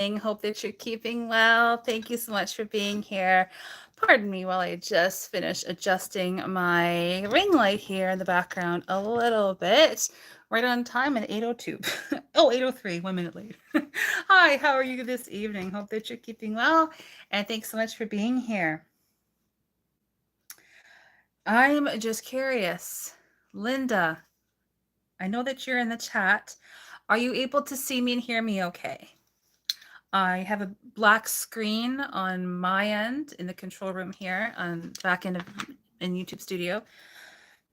Hope that you're keeping well. Thank you so much for being here. Pardon me while I just finish adjusting my ring light here in the background a little bit. Right on time at 8:02. Oh, 8:03, 1 minute late. Hi, how are you this evening? Hope that you're keeping well. And thanks so much for being here. I'm just curious. Linda, I know that you're in the chat. Are you able to see me and hear me okay? I have a black screen on my end in the control room here on back end of in YouTube Studio.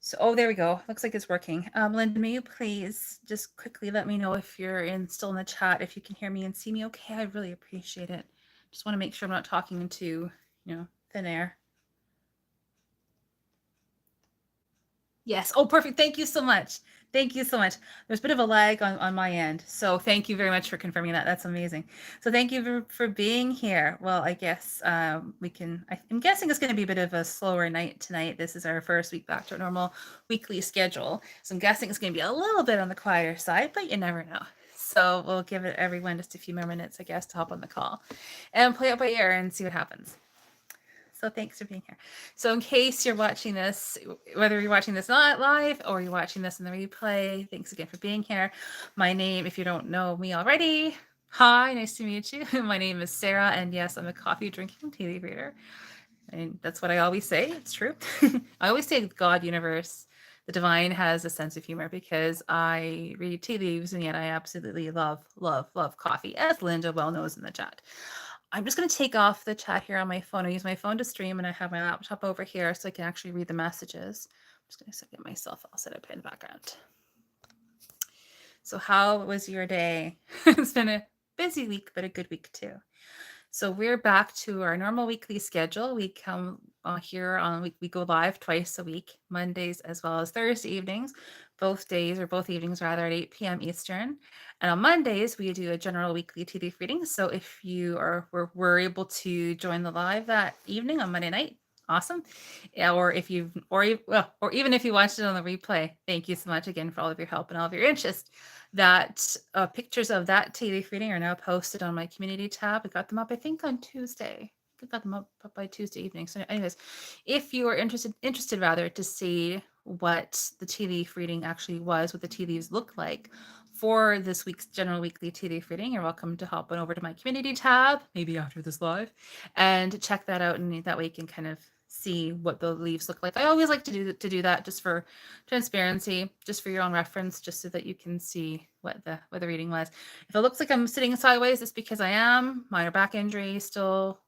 So, oh, there we go. Looks like it's working. Linda, may you please just quickly let me know if you're still in the chat, if you can hear me and see me okay? I really appreciate it. Just want to make sure I'm not talking into, thin air. Yes. Oh, perfect. Thank you so much. Thank you so much. There's a bit of a lag on my end. So thank you very much for confirming that. That's amazing. So thank you for being here. Well, I guess I'm guessing it's going to be a bit of a slower night tonight. This is our first week back to our normal weekly schedule. So I'm guessing it's going to be a little bit on the quieter side, but you never know. So we'll give it everyone just a few more minutes, I guess, to hop on the call and play it by ear and see what happens. So thanks for being here. So in case you're watching this, whether you're watching this not live or you're watching this in the replay, thanks again for being here. My name, if you don't know me already, hi, nice to meet you. My name is Sarah, and yes, I'm a coffee drinking tea leaf reader. And that's what I always say. It's true. I always say God, universe, the divine has a sense of humor because I read tea leaves and yet I absolutely love, love, love coffee, as Linda well knows in the chat. I'm just going to take off the chat here on my phone. I use my phone to stream, and I have my laptop over here so I can actually read the messages. I'm just going to get myself all set up in the background. So how was your day? It's been a busy week, but a good week too. So we're back to our normal weekly schedule. We come here on, we go live twice a week, Mondays as well as Thursday evenings, both evenings rather, at 8 p.m. Eastern. And on Mondays, we do a general weekly tea leaf reading. So if you were able to join the live that evening on Monday night, awesome. Or even if you watched it on the replay, thank you so much again for all of your help and all of your interest. That pictures of that tea leaf reading are now posted on my community tab. I got them up, I think, on Tuesday. I got them up by Tuesday evening. So anyways, if you are interested rather to see what the tea leaf reading actually was, what the tea leaves look like for this week's general weekly tea leaf reading, you're welcome to hop on over to my community tab, maybe after this live, and check that out. And that way you can kind of see what the leaves look like. I always like to do that just for transparency, just for your own reference, just so that you can see what the reading was. If it looks like I'm sitting sideways, it's because I am. Minor back injury still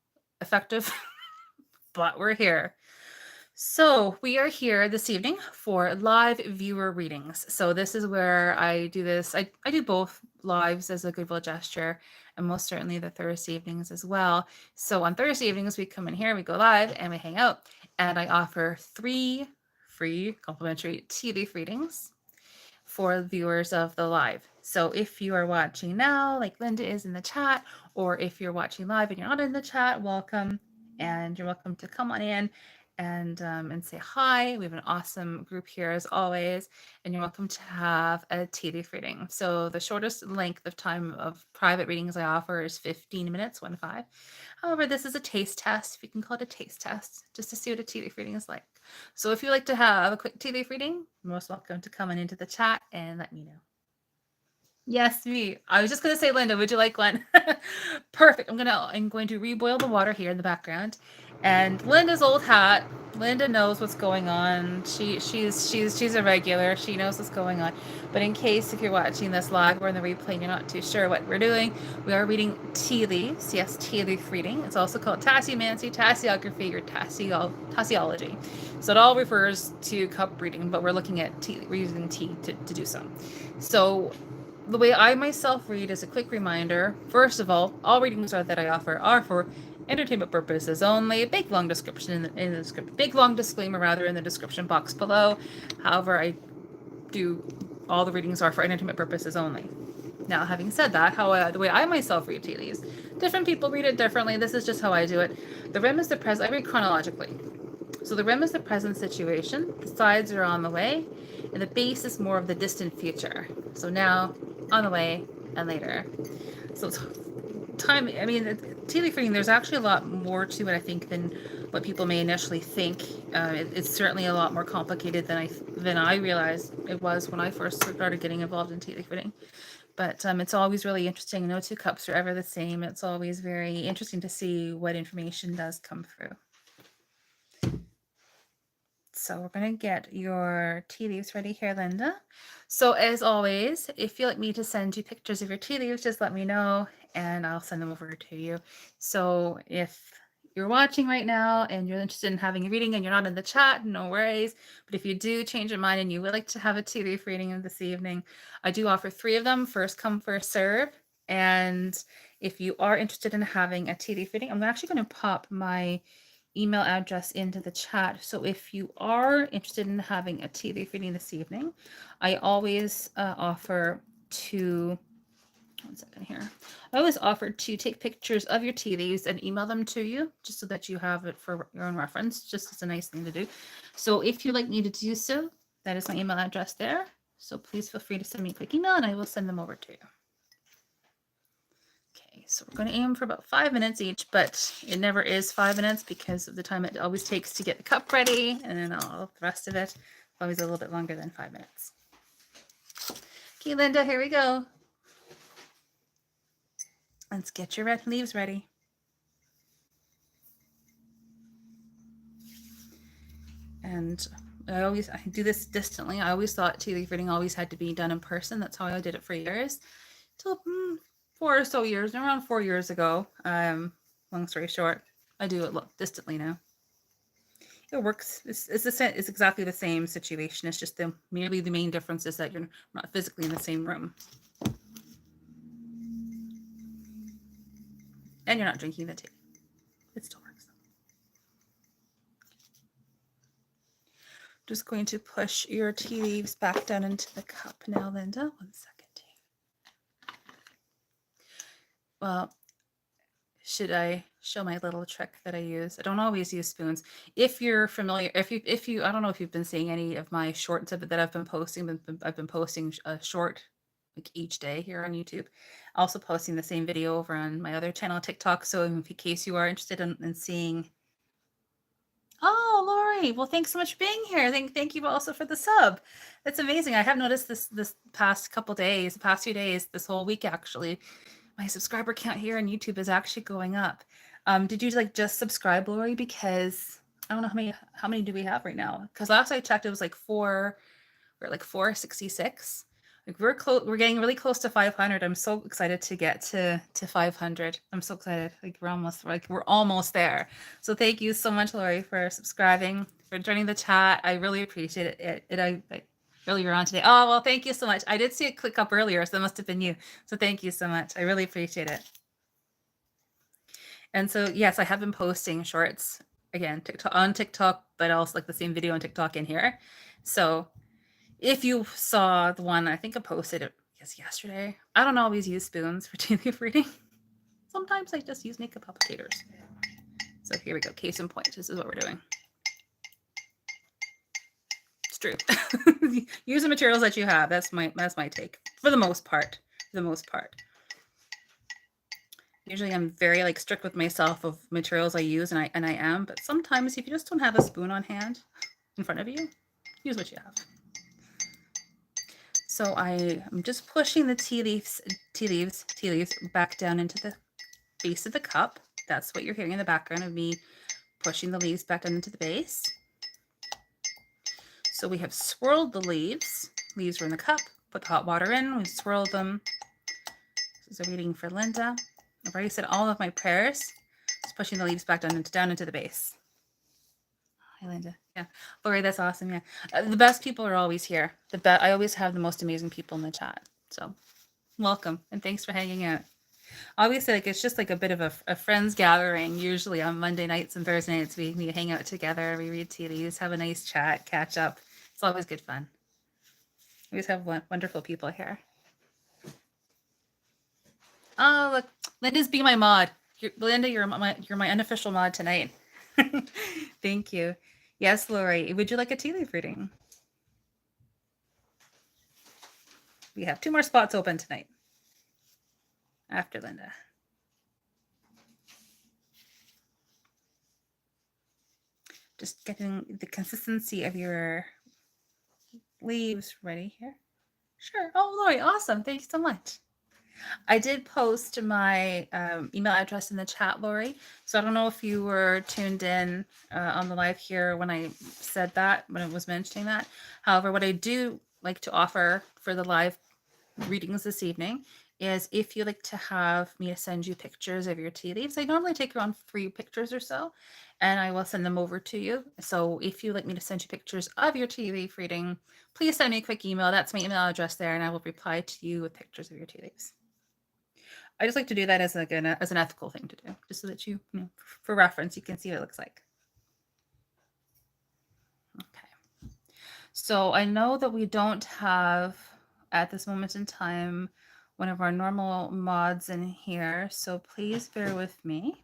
effective, but we're here. So we are here this evening for live viewer readings. So this is where I do this. I do both lives as a goodwill gesture, and most certainly the Thursday evenings as well. So on Thursday evenings, we come in here, we go live, and we hang out. And I offer 3 free complimentary tea leaf readings for viewers of the live. So if you are watching now, like Linda is in the chat, or if you're watching live and you're not in the chat, welcome. And you're welcome to come on in and say hi. We have an awesome group here as always, and you're welcome to have a tea leaf reading. So the shortest length of time of private readings I offer is 15 minutes, 1-5. However, this is a taste test, if you can call it a taste test, just to see what a tea leaf reading is like. So if you'd like to have a quick tea leaf reading, you're most welcome to come on into the chat and let me know. Yes, me. I was just going to say, Linda, would you like one? Perfect. I'm going to reboil the water here in the background. And Linda's old hat. Linda knows what's going on. She's a regular. She knows what's going on. But in case if you're watching this live or in the replay and you're not too sure what we're doing, we are reading tea leaves. Yes, tea leaf reading. It's also called tasseomancy, tasseography, or tasseology. So it all refers to cup reading, but we're looking at tea. We're using tea to do so. So the way I myself read is a quick reminder. First of all readings that I offer are for entertainment purposes only. Big long description in the script. Big long disclaimer rather in the description box below. However, all the readings are for entertainment purposes only. Now, having said that, the way I myself read tea leaves, different people read it differently. This is just how I do it. The rim is the present. I read chronologically. So the rim is the present situation. The sides are on the way, and the base is more of the distant future. So now, on the way, and later. So it's time, I mean, tea leaf reading, there's actually a lot more to it, I think, than what people may initially think. It's certainly a lot more complicated than I realized it was when I first started getting involved in tea leaf reading. But it's always really interesting. No two cups are ever the same. It's always very interesting to see what information does come through. So we're going to get your tea leaves ready here, Linda. So as always, if you'd like me to send you pictures of your tea leaves, just let me know and I'll send them over to you. So if you're watching right now and you're interested in having a reading and you're not in the chat, no worries. But if you do change your mind and you would like to have a tea leaf reading this evening, I do offer 3 of them, first come, first serve. And if you are interested in having a tea leaf reading, I'm actually going to pop my email address into the chat. So if you are interested in having a tea leaf reading this evening, I always offer to, one second here. I always offer to take pictures of your tea leaves and email them to you just so that you have it for your own reference, just as a nice thing to do. So if you'd like me to do so, that is my email address there. So please feel free to send me a quick email and I will send them over to you. Okay, so we're going to aim for about 5 minutes each, but it never is 5 minutes because of the time it always takes to get the cup ready, and then all the rest of it always a little bit longer than 5 minutes. Okay, Linda, here we go. Let's get your red leaves ready. And I do this distantly. I always thought tea leaf reading always had to be done in person. That's how I did it for years. Till 4 or so years, around 4 years ago. Long story short, I do it distantly now. It works. It's exactly the same situation. It's just merely the main difference is that you're not physically in the same room. And you're not drinking the tea. It still works. Just going to push your tea leaves back down into the cup now, Linda. 1 second. Well, should I show my little trick that I use? I don't always use spoons. If you're familiar, if you, I don't know if you've been seeing any of my shorts of it that I've been posting. I've been posting a short like each day here on YouTube. Also posting the same video over on my other channel, TikTok. So in case you are interested in seeing. Oh, Lori. Well, thanks so much for being here. Thank you also for the sub. That's amazing. I have noticed this past couple days, the past few days, this whole week actually, my subscriber count here on YouTube is actually going up. Did you like just subscribe, Lori? Because I don't know how many do we have right now? Because last I checked, it was like we're at like 466. Like we're getting really close to 500. I'm so excited to get to 500. I'm so excited. Like we're almost there. So thank you so much, Lori, for subscribing, for joining the chat. I really appreciate it. I earlier on today. Oh, well, thank you so much. I did see it click up earlier, so that must have been you. So thank you so much. I really appreciate it. And so, yes, I have been posting shorts again, on TikTok, but also like the same video on TikTok in here. So if you saw the one, I think I posted it, I guess yesterday. I don't always use spoons for tea leaf reading. Sometimes I just use makeup applicators. So here we go. Case in point. This is what we're doing. It's true. Use the materials that you have. That's my take for the most part. Usually I'm very like strict with myself of materials I use, and I am, but sometimes if you just don't have a spoon on hand in front of you, use what you have. So I'm just pushing the tea leaves back down into the base of the cup. That's what you're hearing in the background of me pushing the leaves back down into the base. So we have swirled the leaves. Leaves are in the cup. Put the hot water in. We swirled them. This is a reading for Linda. I've already said all of my prayers. Just pushing the leaves back down into the base. Hi, Linda. Yeah, Lori, that's awesome. Yeah, the best people are always here. I always have the most amazing people in the chat. So, welcome and thanks for hanging out. Obviously, like it's just like a bit of a friends gathering. Usually on Monday nights and Thursday nights, we hang out together. We read tea leaves, have a nice chat, catch up. It's always good fun. We always have wonderful people here. Oh, look, Linda's being my mod. Linda, you're my unofficial mod tonight. Thank you. Yes, Lori, would you like a tea leaf reading? We have 2 more spots open tonight after Linda. Just getting the consistency of your leaves ready here. Sure. Oh, Lori, awesome. Thank you so much. I did post my email address in the chat, Lori. So I don't know if you were tuned in on the live here when I said that, when I was mentioning that. However, what I do like to offer for the live readings this evening is if you like to have me to send you pictures of your tea leaves. I normally take around 3 pictures or so, and I will send them over to you. So if you like me to send you pictures of your tea leaf reading, please send me a quick email. That's my email address there, and I will reply to you with pictures of your tea leaves. I just like to do that as like an ethical thing to do, just so that you know, for reference, you can see what it looks like. Okay. So I know that we don't have at this moment in time one of our normal mods in here, so please bear with me.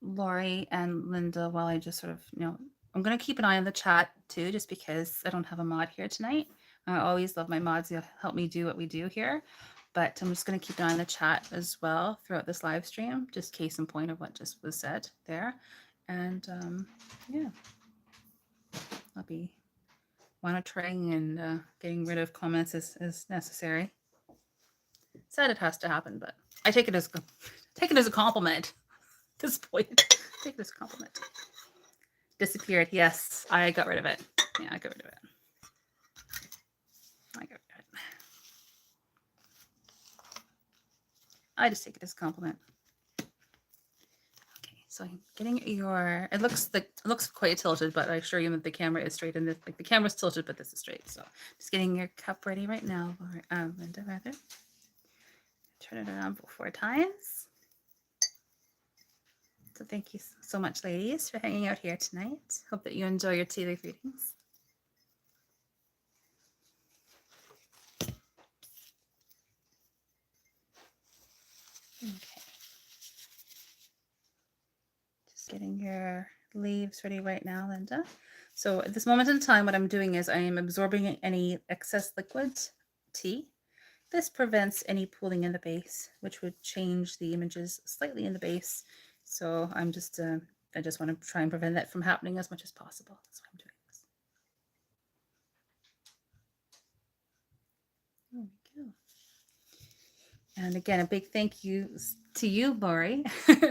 Lori and Linda, while I just sort of, you know, I'm going to keep an eye on the chat too, just because I don't have a mod here tonight. I always love my mods to help me do what we do here, but I'm just going to keep an eye on the chat as well throughout this live stream, just case in point of what just was said there. And yeah, I'll be monitoring and getting rid of comments as necessary. Sad it has to happen, but I take it as a compliment at this point. Take it as a compliment. Disappeared. Yes, I got rid of it. Yeah, I got rid of it. I got rid of it. I just take it as a compliment. Okay, so I'm getting your. It looks quite tilted, but I assure you that the camera is straight, and like the camera's tilted, but this is straight. So just getting your cup ready right now, Linda. Rather, turn it around 4 times. So thank you so much, ladies, for hanging out here tonight. Hope that you enjoy your tea leaf readings. Okay. Just getting your leaves ready right now, Linda. So at this moment in time, what I'm doing is I am absorbing any excess liquid tea. This prevents any pooling in the base, which would change the images slightly in the base. So I'm just, I just want to try and prevent that from happening as much as possible. That's why I'm doing this. There we go. And again, a big thank you to you, Lori,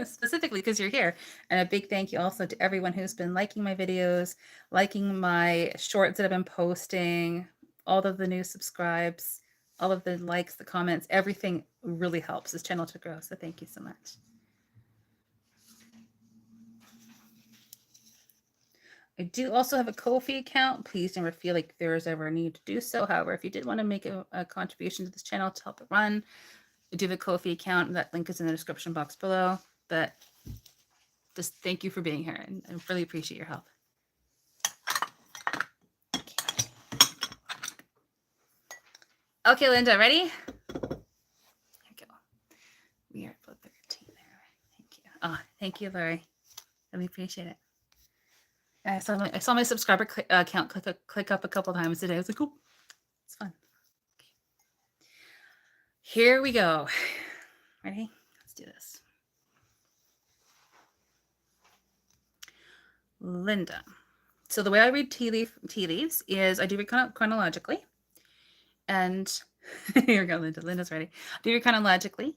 specifically because you're here. And a big thank you also to everyone who's been liking my videos, liking my shorts that I've been posting, all of the new subscribes, all of the likes, the comments, everything really helps this channel to grow. So thank you so much. I do also have a Ko-fi account. Please never feel like there is ever a need to do so. However, if you did want to make a contribution to this channel to help it run, I do have a Ko-fi account. That link is in the description box below. But just thank you for being here, and I really appreciate your help. Okay, Linda, ready? Here we go. We are about 13 there. Thank you. Oh, thank you, Larry. Really appreciate it. I saw my subscriber count click up a couple times today. I was like, oh, it's fun. Okay. Here we go. Ready? Let's do this. Linda. So the way I read tea leaves is I do it chronologically. And here we go, Linda. Linda's ready. I do it chronologically.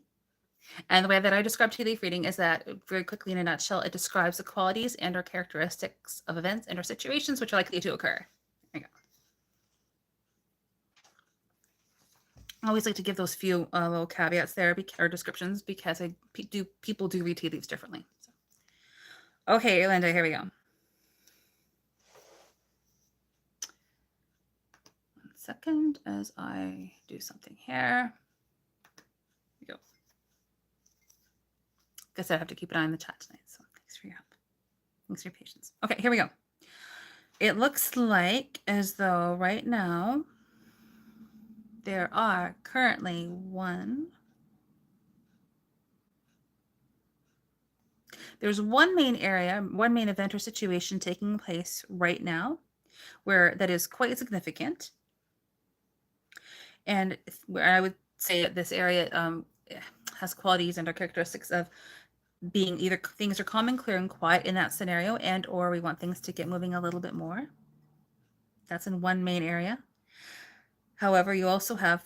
And the way that I describe tea leaf reading is that, very quickly in a nutshell, it describes the qualities and or characteristics of events and or situations which are likely to occur. There you go. I always like to give those few little caveats there or descriptions because people do read tea leaves differently. So. Okay, Linda, here we go. 1 second as I do something here. Here we go. Guess I have to keep an eye on the chat tonight, so thanks for your help. Thanks for your patience. Okay, here we go. It looks like as though right now there are currently there's one main area, one main event or situation taking place right now where that is quite significant. And where I would say that this area has qualities and or characteristics of being either things are calm and clear and quiet in that scenario, and or we want things to get moving a little bit more. That's in one main area. However, you also have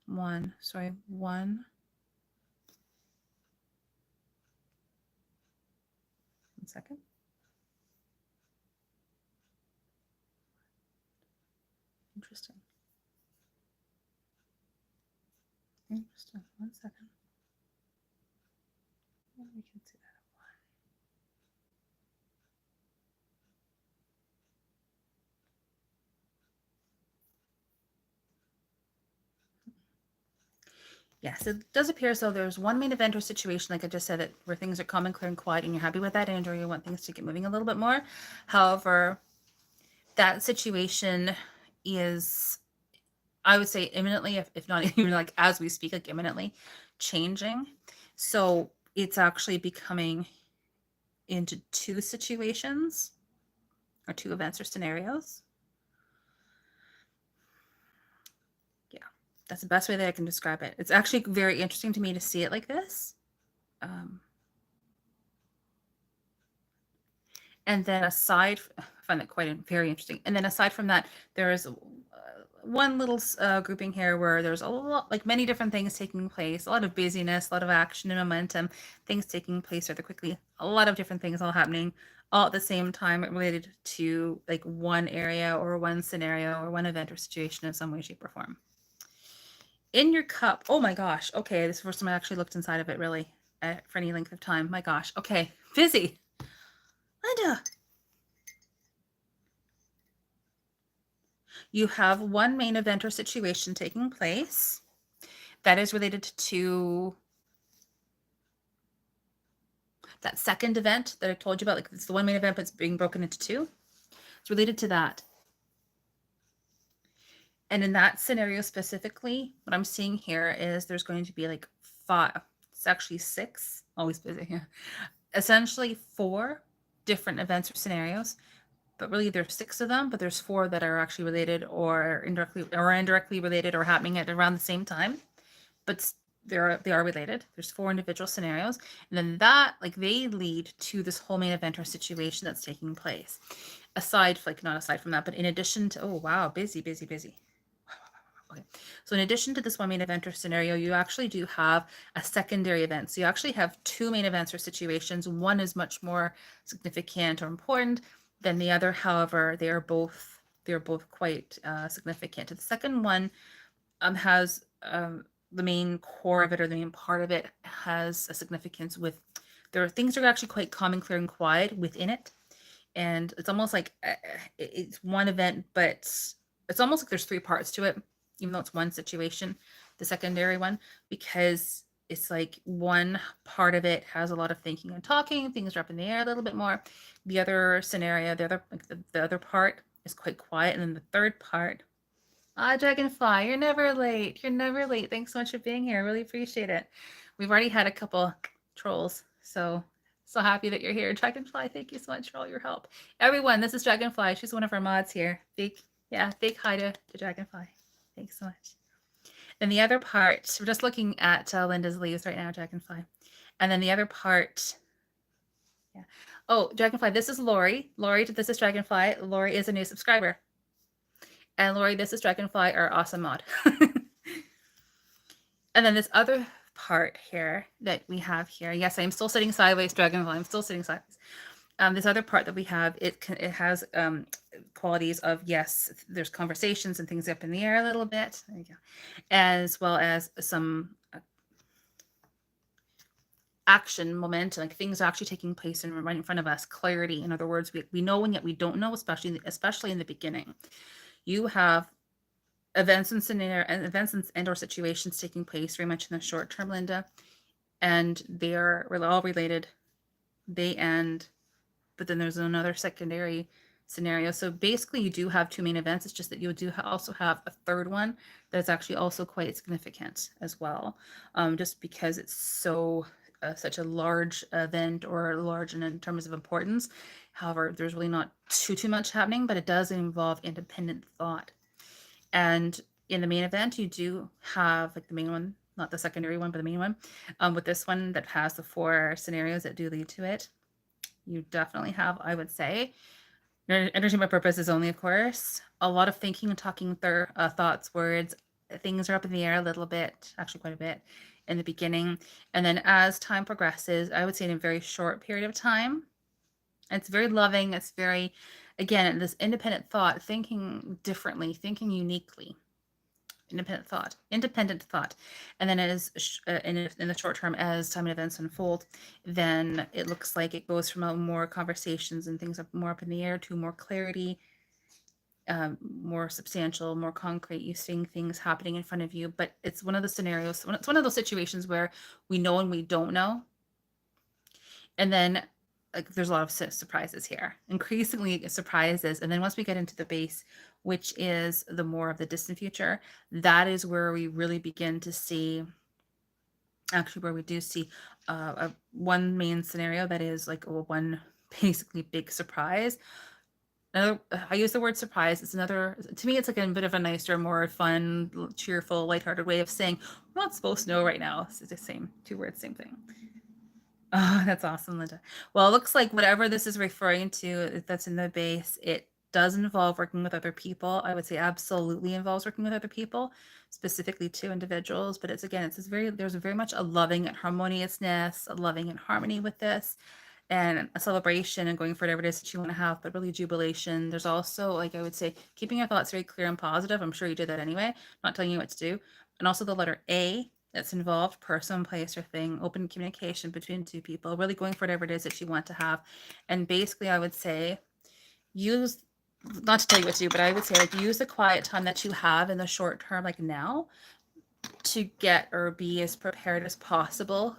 one second. Interesting. One second. We can see that. Yes, it does appear as though there's one main event or situation, like I just said, that where things are calm and clear and quiet, and you're happy with that, and or you want things to get moving a little bit more. However, that situation is, I would say, imminently, if not even like as we speak, like imminently changing. So it's actually becoming into two situations or two events or scenarios. Yeah, that's the best way that I can describe it. It's actually very interesting to me to see it like this. And then I find that very interesting. And then aside from that, there is one little grouping here where there's a lot, like many different things taking place, a lot of busyness, a lot of action and momentum, things taking place rather quickly, a lot of different things all happening all at the same time related to like one area or one scenario or one event or situation in some way, shape, or form. In your cup, oh my gosh, okay, this is the first time I actually looked inside of it really for any length of time. My gosh, okay, busy. Linda. You have one main event or situation taking place that is related to that second event that I told you about. Like it's the one main event, but it's being broken into two. It's related to that. And in that scenario specifically, what I'm seeing here is there's going to be like five, it's actually six, always busy. Yeah. Essentially 4 different events or scenarios, but really there's 6 of them, but there's 4 that are actually related or indirectly related or happening at around the same time. But they are related. There's 4 individual scenarios, and then they lead to this whole main event or situation that's taking place. Not aside from that, but in addition to, oh wow, busy. Okay. So in addition to this one main event or scenario, you actually do have a secondary event. So you actually have 2 main events or situations. One is much more significant or important than the other. However, they are both quite significant. The second one has the main core of it, or the main part of it, has a significance with things that are actually quite calm and clear and quiet within it. And it's almost like it's one event, but it's almost like there's 3 parts to it, even though it's one situation, the secondary one, because it's like one part of it has a lot of thinking and talking, things are up in the air a little bit more. The other scenario, the other part is quite quiet. And then the third part, Dragonfly, you're never late. You're never late. Thanks so much for being here. I really appreciate it. We've already had a couple trolls, so happy that you're here. Dragonfly, thank you so much for all your help. Everyone, this is Dragonfly. She's one of our mods here. Big hi to Dragonfly. Thanks so much. Then the other part, we're just looking at Linda's leaves right now, Dragonfly. And then the other part, yeah. Oh, Dragonfly, this is Lori. Lori, this is Dragonfly. Lori is a new subscriber. And Lori, this is Dragonfly, our awesome mod. And then this other part here that we have here. Yes, I'm still sitting sideways, Dragonfly. I'm still sitting sideways. This other part that we have, it has qualities of, yes, there's conversations and things up in the air a little bit, there you go, as well as some action, momentum, like things actually taking place and right in front of us, clarity. In other words, we know and yet we don't know, especially in the beginning. You have events and or situations taking place very much in the short term, Linda, and they are all related. They end, but then there's another secondary scenario. So basically you do have 2 main events. It's just that you do also have a third one that's actually also quite significant as well, just because it's such a large event, or large in terms of importance. However, there's really not too much happening, but it does involve independent thought. And in the main event, you do have, like, the main one, not the secondary one, but the main one. With this one that has the 4 scenarios that do lead to it, you definitely have, I would say, your entertainment purpose is only, of course, a lot of thinking and talking thoughts, words. Things are up in the air a little bit, actually quite a bit in the beginning. And then as time progresses, I would say in a very short period of time, it's very loving. It's very, again, this independent thought, thinking differently, thinking uniquely. Independent thought. And then as in the short term, as time and events unfold, then it looks like it goes from more conversations and things up more up in the air to more clarity, more substantial, more concrete. You seeing things happening in front of you, but it's one of the scenarios. It's one of those situations where we know and we don't know, and then like there's a lot of surprises here, increasingly surprises. And then once we get into the base, which is the more of the distant future, that is where we really begin to see, actually where we do see one main scenario that is like one basically big surprise. Another, I use the word surprise. It's another, to me, it's like a bit of a nicer, more fun, cheerful, lighthearted way of saying we're not supposed to know right now. It's the same 2 words, same thing. Oh, that's awesome, Linda. Well, it looks like whatever this is referring to that's in the base, it does involve working with other people. I would say absolutely involves working with other people, specifically 2 individuals. But it's, again, it's there's very much a loving and harmoniousness, a loving and harmony with this, and a celebration and going for whatever it is that you want to have, but really jubilation. There's also, like, I would say, keeping your thoughts very clear and positive. I'm sure you did that anyway, not telling you what to do. And also the letter A that's involved, person, place, or thing, open communication between 2 people, really going for whatever it is that you want to have. And basically, I would say, use, not to tell you what to do, but I would say, like, use the quiet time that you have in the short term, like now, to get or be as prepared as possible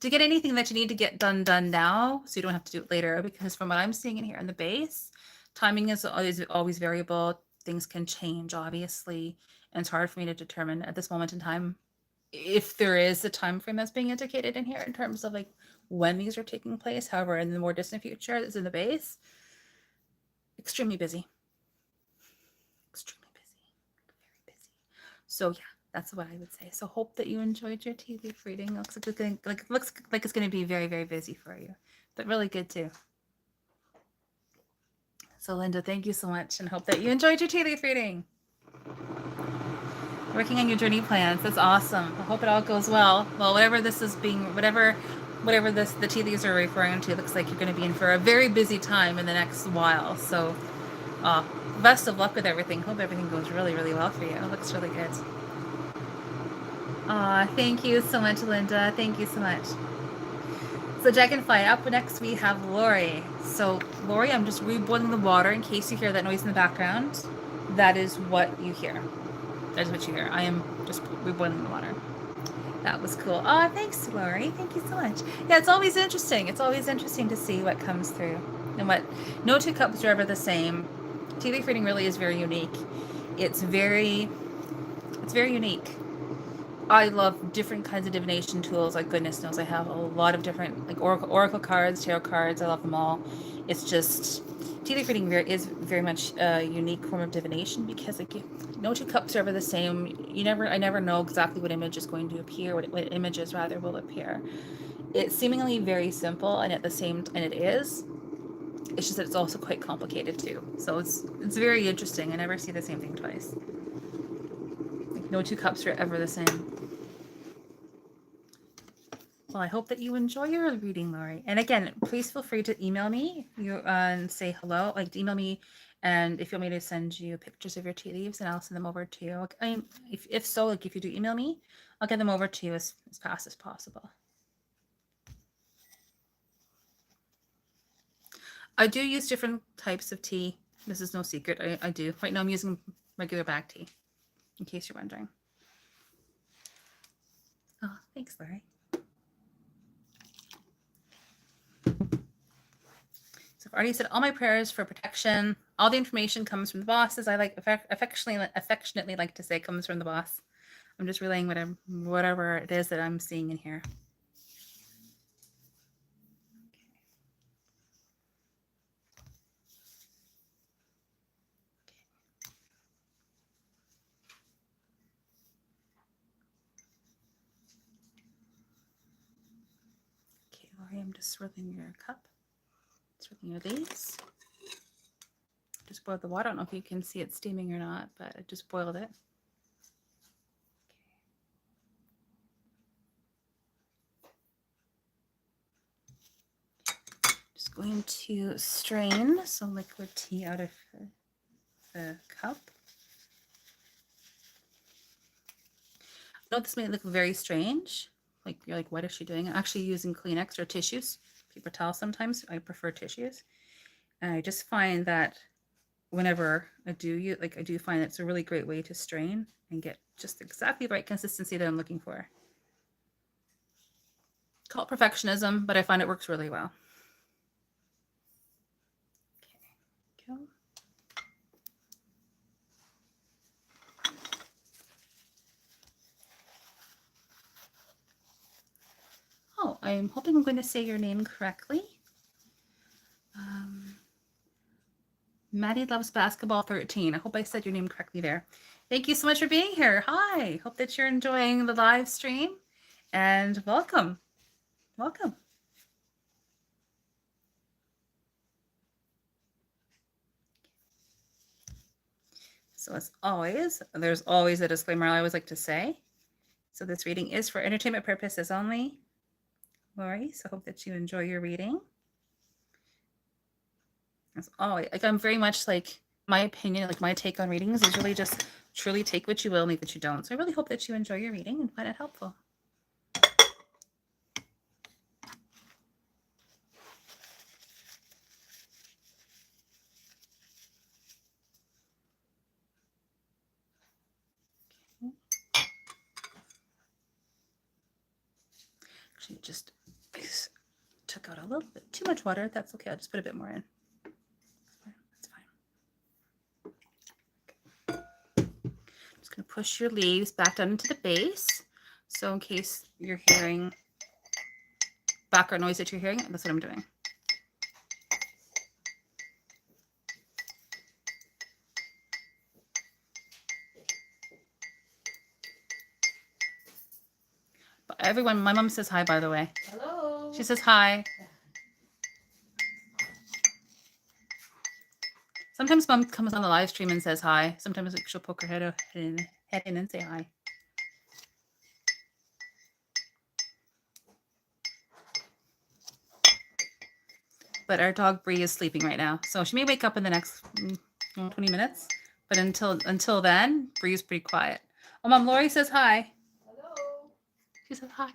to get anything that you need to get done now, so you don't have to do it later. Because from what I'm seeing in here in the base, timing is always variable. Things can change, obviously, and it's hard for me to determine at this moment in time if there is a time frame that's being indicated in here in terms of like when these are taking place. However, in the more distant future that's in the base, extremely busy, very busy. So yeah, that's what I would say. So hope that you enjoyed your tea leaf reading. Looks like it's going to be very, very busy for you, but really good too. So Linda, thank you so much, and hope that you enjoyed your tea leaf reading. Working on your journey plans. That's awesome. I hope it all goes well. Well, whatever this is being, whatever the tea leaves are referring to, looks like you're going to be in for a very busy time in the next while. So, best of luck with everything. Hope everything goes really, really well for you. It looks really good. Thank you so much, Linda. Thank you so much. So Dragonfly, up next we have Lori. So Lori, I'm just reboiling the water in case you hear that noise in the background. That is what you hear. That is what you hear. I am just reboiling the water. That was cool. Oh, thanks, Lori. Thank you so much. Yeah, it's always interesting. It's always interesting to see what comes through. And what, no 2 cups are ever the same. Tea leaf reading really is very unique. It's very unique. I love different kinds of divination tools. Like goodness knows, I have a lot of different, like oracle cards, tarot cards. I love them all. It's just tea leaf reading is very much a unique form of divination because like no 2 cups are ever the same. I never know exactly what image is going to appear, what images rather will appear. It's seemingly very simple, and at the same, and it is. It's just that it's also quite complicated too. So it's very interesting. I never see the same thing twice. Like no 2 cups are ever the same. Well, I hope that you enjoy your reading, Lori. And again, please feel free to email me and say hello. Like, email me, and if you want me to send you pictures of your tea leaves, and I'll send them over to you. I mean, if so, like if you do email me, I'll get them over to you as fast as possible. I do use different types of tea. This is no secret. I do. Right now I'm using regular black tea, in case you're wondering. Oh, thanks, Larry. So I've already said all my prayers for protection. All the information comes from the boss, as I like affectionately like to say, comes from the boss. I'm just relaying whatever it is that I'm seeing in here. Lori, I'm just swirling your cup. Swirling your leaves. Just boiled the water. I don't know if you can see it steaming or not, but I just boiled it. Just going to strain some liquid tea out of the cup. I know this may look very strange. Like you're like, what is she doing? I'm actually using Kleenex or tissues. Paper towels sometimes. I prefer tissues. And I just find that whenever I do find it's a really great way to strain and get just exactly the right consistency that I'm looking for. Call it perfectionism, but I find it works really well. Okay, go. Oh, I'm hoping I'm going to say your name correctly. Maddie Loves Basketball 13. I hope I said your name correctly there. Thank you so much for being here. Hi. Hope that you're enjoying the live stream and welcome. Welcome. So as always, there's always a disclaimer I always like to say. So this reading is for entertainment purposes only, Lori. So I hope that you enjoy your reading. As always, like I'm very much like my opinion, like my take on readings is really just truly take what you will, leave what you don't. So I really hope that you enjoy your reading and find it helpful. Actually, just took out a little bit too much water. That's okay. I'll just put a bit more in. That's fine. Okay. Just going to push your leaves back down into the base. So in case you're hearing background noise that you're hearing, that's what I'm doing. But everyone, my mom says hi, by the way. Hello. She says hi. Sometimes mom comes on the live stream and says hi. Sometimes she'll poke her head in and say hi. But our dog Bree is sleeping right now, so she may wake up in the next 20 minutes. But until then, Bree's pretty quiet. Oh, Mom Lori says hi. Hello. She says hi.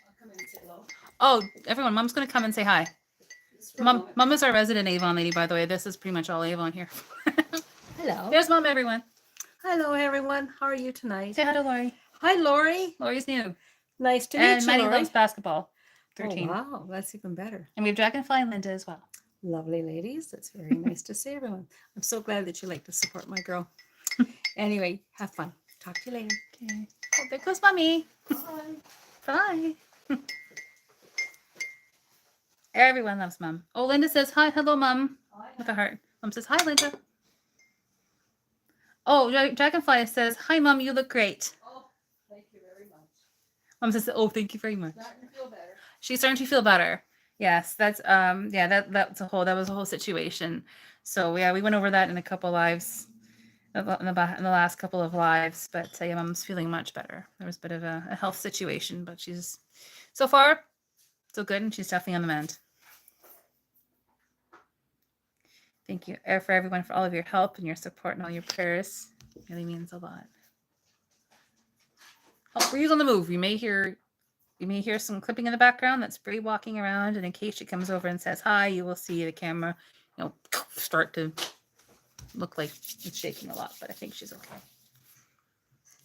I'll come in and say hello. Oh, everyone, Mom's gonna come and say hi. Mom is our resident Avon lady, by the way. This is pretty much all Avon here. Hello. There's Mom, everyone. Hello, everyone. How are you tonight? Say hi to Lori. Hi, Lori. Lori's new. Nice to meet you, And Maddie Lori. Loves Basketball 13. Oh, wow. That's even better. And we have Dragonfly and Linda as well. Lovely ladies. That's very nice to see everyone. I'm so glad that you like to support my girl. Anyway, have fun. Talk to you later. Okay. Oh, there goes Mommy. Bye. Bye. Everyone loves Mom. Oh, Linda says hi. Hello, Mom. Hi. With a heart. Mom says hi, Linda. Oh, Dragonfly says, hi, Mom. You look great. Oh, thank you very much. Mom says, oh, thank you very much. Starting to feel better. She's starting to feel better. Yes, that's that was a whole situation. So yeah, we went over that in a couple lives, in the last couple of lives. But yeah, Mom's feeling much better. There was a bit of a health situation, but she's so far so good, and she's definitely on the mend. Thank you for everyone for all of your help and your support and all your prayers. It really means a lot. Oh, Bree's on the move. You may hear some clipping in the background. That's Bree walking around, and in case she comes over and says hi, you will see the camera, start to look like it's shaking a lot. But I think she's okay.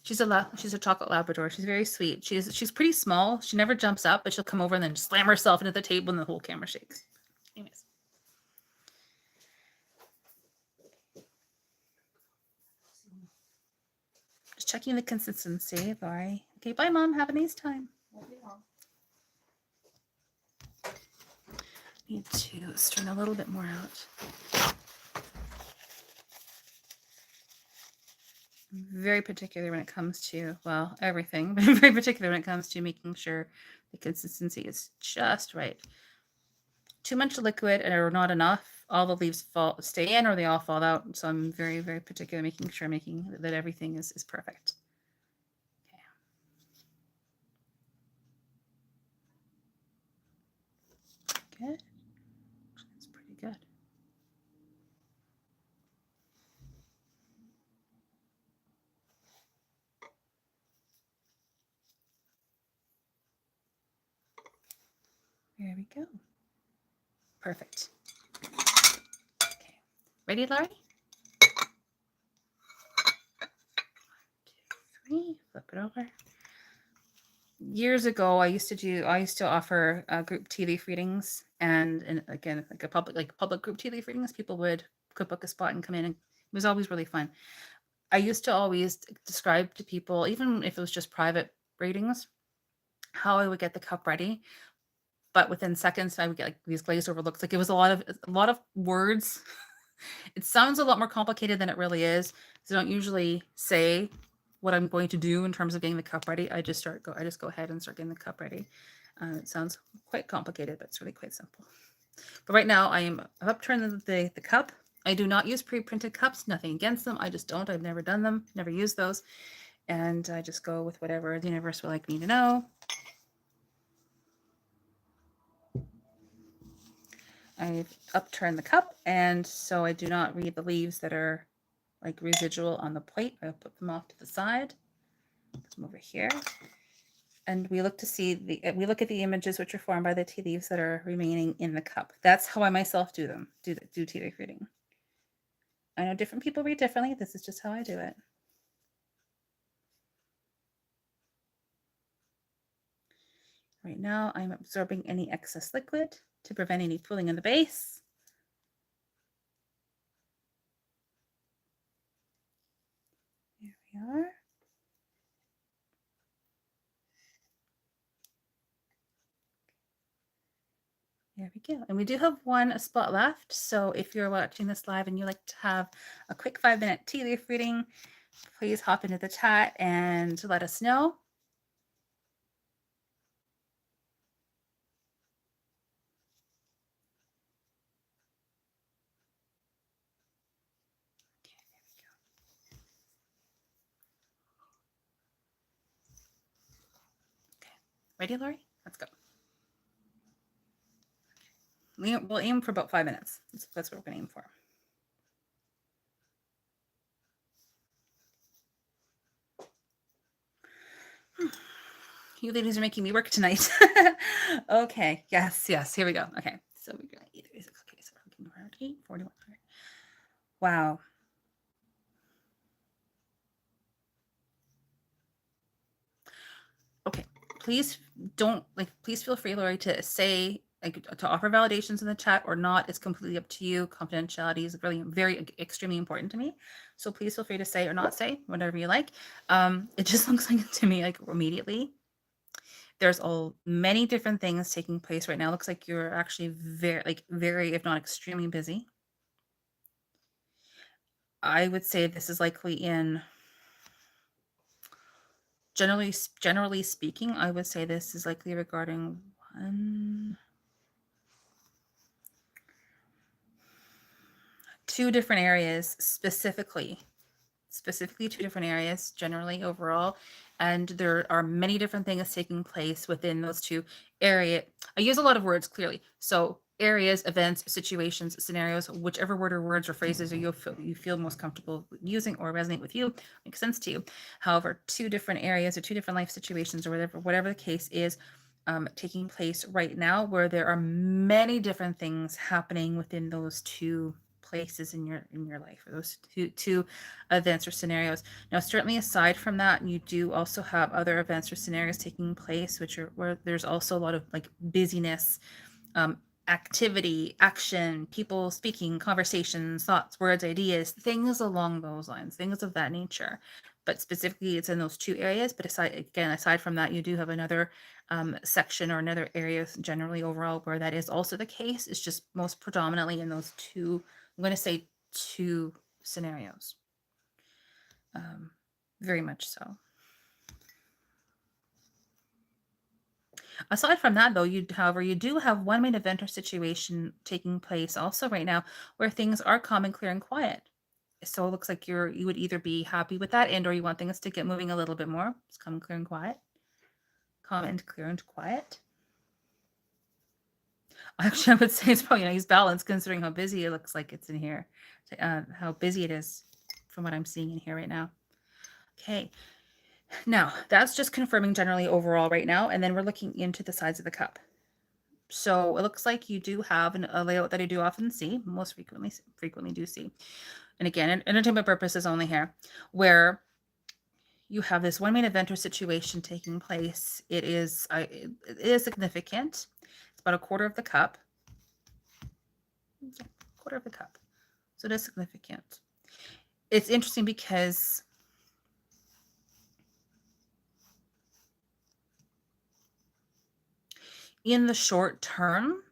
She's a chocolate Labrador. She's very sweet. She's pretty small. She never jumps up, but she'll come over and then slam herself into the table, and the whole camera shakes. Anyways. Just checking the consistency, Lori. Okay, bye, Mom. Have a nice time. Need to strain a little bit more out. very particular when it comes to, well, everything, but very particular when it comes to making sure the consistency is just right. Too much liquid or not enough, all the leaves stay in or they all fall out. So I'm very, very particular making that everything is perfect. Okay. Good. That's pretty good. There we go. Perfect. Okay. Ready, Laurie? 1, 2, 3. Flip it over. Years ago, I used to offer group tea leaf readings, and again, like public group tea leaf readings. People could book a spot and come in, and it was always really fun. I used to always describe to people, even if it was just private readings, how I would get the cup ready. But within seconds, I would get like these glazed over looks. Like it was a lot of words. It sounds a lot more complicated than it really is. So I don't usually say what I'm going to do in terms of getting the cup ready. I just go ahead and start getting the cup ready. It sounds quite complicated, but it's really quite simple. But right now I've upturned the cup. I do not use pre-printed cups, nothing against them. I just don't. I've never done them, never used those. And I just go with whatever the universe would like me to know. I've upturned the cup, and so I do not read the leaves that are like residual on the plate. I'll put them off to the side. Put them over here. And we look at the images which are formed by the tea leaves that are remaining in the cup. That's how I myself do tea leaf reading. I know different people read differently. This is just how I do it. Right now, I'm absorbing any excess liquid to prevent any pooling in the base. There we are. There we go. And we do have one spot left. So if you're watching this live and you like to have a quick 5-minute tea leaf reading, please hop into the chat and let us know. Okay, there we go. Okay, ready, Laurie? Let's go. We'll aim for about 5 minutes. That's what we're going to aim for. You ladies are making me work tonight. Okay. Yes. Here we go. Okay. So we're going to 8:36. Okay. So we're looking around 8:41. Wow. Okay. Please feel free, Lori, to say, to offer validations in the chat or not. It's completely up to you. Confidentiality is really very extremely important to me. So please feel free to say or not say, whatever you like. It just looks like to me like immediately there's many different things taking place right now. It looks like you're actually very, if not extremely busy. I would say this is likely in generally speaking, I would say this is likely regarding two different areas specifically 2 different areas generally overall, and there are many different things taking place within those 2 areas. I use a lot of words clearly, so areas, events, situations, scenarios, whichever word or words or phrases you feel most comfortable using or resonate with you, makes sense to you. However, 2 different areas or 2 different life situations or whatever the case is, taking place right now, where there are many different things happening within those 2 places in your life, or those two events or scenarios. Now, certainly aside from that, you do also have other events or scenarios taking place, where there's also a lot of like busyness, activity, action, people speaking, conversations, thoughts, words, ideas, things along those lines, things of that nature. But specifically, it's in those 2 areas. But aside from that, you do have another section or another area generally overall where that is also the case. It's just most predominantly in those 2, I'm going to say 2 scenarios. Very much so. Aside from that, though, however, you do have one main event or situation taking place also right now where things are calm and clear and quiet. So it looks like you would either be happy with that and or you want things to get moving a little bit more. It's calm, clear, and quiet. Calm and clear and quiet. Actually, I would say it's probably a nice balance considering how busy it looks like it's in here. How busy it is from what I'm seeing in here right now. Okay. Now, that's just confirming generally overall right now, and then we're looking into the sides of the cup. So it looks like you do have a layout that I do often see, most frequently do see. And again, entertainment purposes only here, where you have this one main event or situation taking place. It is significant. It's about a quarter of the cup. Yeah, quarter of the cup. So it is significant. It's interesting because in the short term,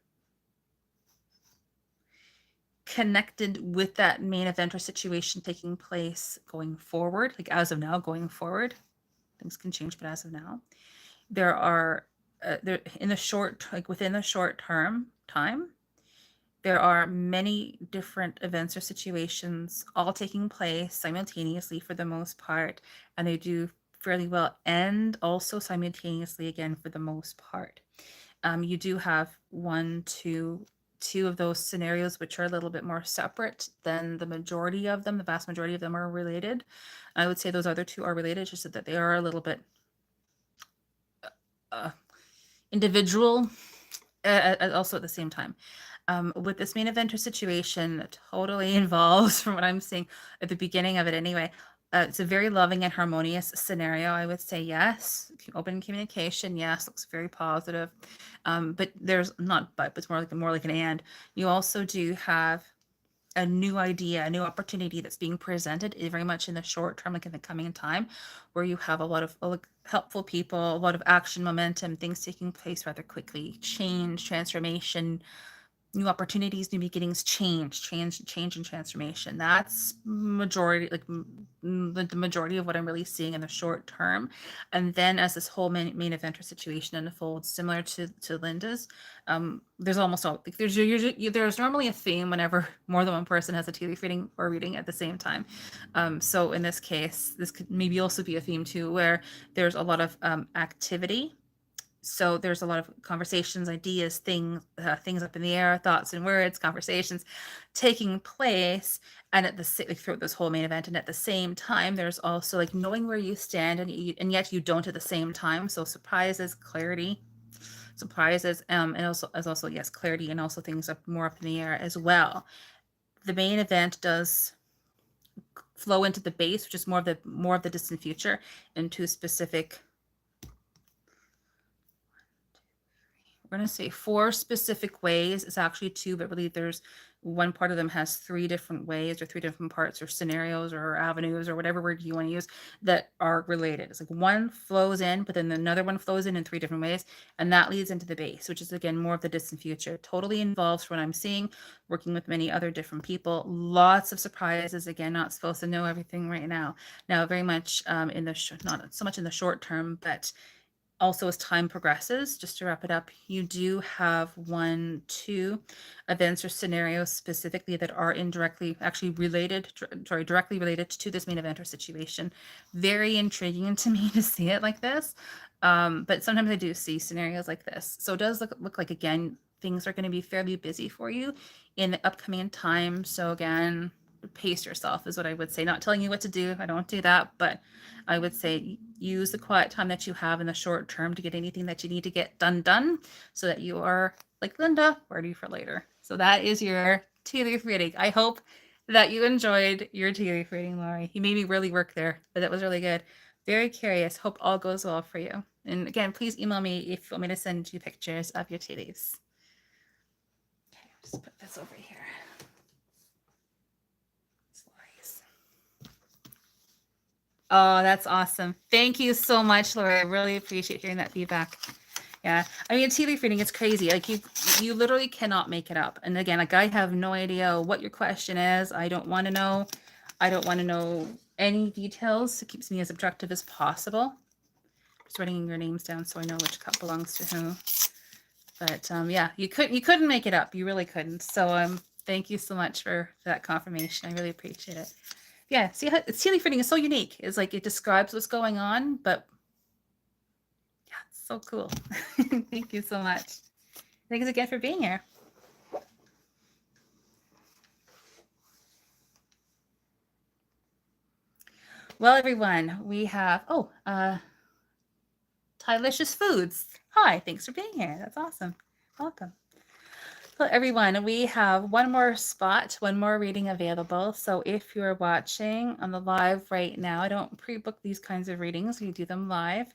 connected with that main event or situation taking place going forward, like as of now, going forward, things can change, but as of now, there are there in the short, like within the short term time, there are many different events or situations all taking place simultaneously for the most part, and they do fairly well and also simultaneously again for the most part. You do have two of those scenarios which are a little bit more separate than the majority of them. The vast majority of them are related. I would say those other two are related, just that they are a little bit individual, also at the same time. With this main event or situation, totally involves, from what I'm seeing at the beginning of it anyway, it's a very loving and harmonious scenario. I would say yes. Open communication, yes, looks very positive. But there's not but it's more like an and. You also do have a new idea, a new opportunity that's being presented very much in the short term, like in the coming time, where you have a lot of helpful people, a lot of action, momentum, things taking place rather quickly, change, transformation, new opportunities, new beginnings, change and transformation. That's majority, like the majority of what I'm really seeing in the short term. And then as this whole main event or situation unfolds, similar to Linda's, there's almost all like there's normally a theme whenever more than one person has a tea leaf reading or reading at the same time. So in this case, this could maybe also be a theme too, where there's a lot of activity. So there's a lot of conversations, ideas, things up in the air, thoughts and words, conversations taking place, and like throughout this whole main event. And at the same time, there's also like knowing where you stand, and yet you don't at the same time. So surprises, clarity, and also yes, clarity, and also things up more up in the air as well. The main event does flow into the base, which is more of the distant future, into specific. We're going to say 4 specific ways. It's actually 2, but really there's one part of them has 3 different ways or 3 different parts or scenarios or avenues or whatever word you want to use that are related. It's like one flows in, but then another one flows in 3 different ways. And that leads into the base, which is again more of the distant future. Totally involves what I'm seeing, working with many other different people. Lots of surprises. Again, not supposed to know everything right now. Now, very much not so much in the short term, but also as time progresses, just to wrap it up, you do have 2 events or scenarios specifically that are directly related to this main event or situation. Very intriguing to me to see it like this. But sometimes I do see scenarios like this. So it does look like, again, things are going to be fairly busy for you in the upcoming time. So again, pace yourself is what I would say. Not telling you what to do. I don't do that, but I would say use the quiet time that you have in the short term to get anything that you need to get done so that you are, like Linda, ready for later. So that is your tea leaf reading. I hope that you enjoyed your tea leaf reading, Laurie. You made me really work there, but that was really good. Very curious. Hope all goes well for you. And again, please email me if you want me to send you pictures of your tea leaves. Okay, I'll just put this over here. Oh, that's awesome. Thank you so much, Laura. I really appreciate hearing that feedback. Yeah. I mean, tea leaf reading, it's crazy. Like you literally cannot make it up. And again, like I have no idea what your question is. I don't want to know. I don't want to know any details. It keeps me as objective as possible. Just writing your names down so I know which cup belongs to who. But yeah, you couldn't make it up. You really couldn't. So thank you so much for that confirmation. I really appreciate it. Yeah, see how tea leaf reading is so unique. It's like it describes what's going on, but yeah, it's so cool. Thank you so much. Thanks again for being here. Well, everyone, we have Tylicious Foods. Hi, thanks for being here. That's awesome. Welcome. Well, everyone, we have one more spot, one more reading available. So if you're watching on the live right now, I don't pre-book these kinds of readings. We do them live.